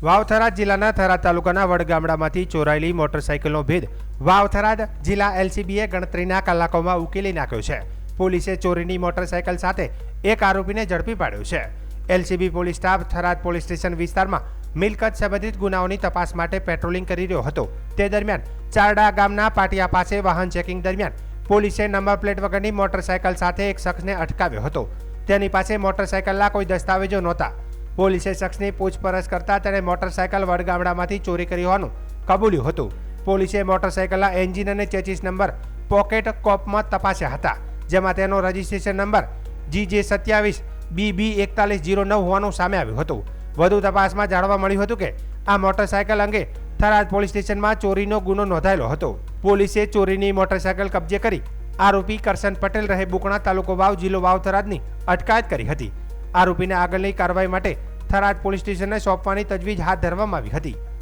વાવ-થરાદ જિલ્લાના થરાદ તાલુકાના વડગામડામાંથી ચોરાયેલી મોટરસાઇકલનો ભેદ વાવ-થરાદ જિલ્લા એલસીબીએ ગણતરીના કલાકોમાં ઉકેલી નાખ્યો છે। પોલીસે ચોરીની મોટરસાઇકલ સાથે એક આરોપીને ઝડપી પાડ્યો છે। LCB police staff Tharad police station વિસ્તારમાં મિલકત સંબંધિત ગુનાઓની તપાસ માટે પેટ્રોલિંગ કરી રહ્યો હતો। તે દરમિયાન ચારડા ગામના પાટિયા પાસે વાહન ચેકિંગ દરમિયાન પોલીસે નંબર પ્લેટ વગરની મોટરસાઇકલ સાથે એક શખ્સને અટકાવ્યો હતો। તેની પાસે મોટરસાઇકલના કોઈ દસ્તાવેજો નહોતા। પોલીસે શખ્સની પૂછપરછ કરતા તેણે મોટરસાઇકલ વડગામડામાંથી ચોરી કરી હોવાનું કબૂલ્યું હતું। પોલીસે મોટરસાઇકલના એન્જિન અને ચેસિસ નંબર પોકેટ કોપમાં તપાસ્યા હતા, જેમાં તેનો રજિસ્ટ્રેશન નંબર GJ27BB4109 હોવાનું સામે આવ્યું હતું। વધુ તપાસમાં જાણવા મળ્યું હતું કે આ મોટરસાઇકલ અંગે થરાદ પોલીસ સ્ટેશનમાં ચોરીનો ગુનો નોંધાયેલો હતો। પોલીસે ચોરીની મોટરસાઇકલ કબજે કરી આરોપી કરશન પટેલ રહે બુકણા, તાલુકો વાવ, જિલ્લો વાવ થરાદની અટકાયત કરી હતી। આરોપીને આગળની કાર્યવાહી માટે થરાદ પોલીસ સ્ટેશનને સોંપવાની તજવીજ હાથ ધરવામાં આવી હતી।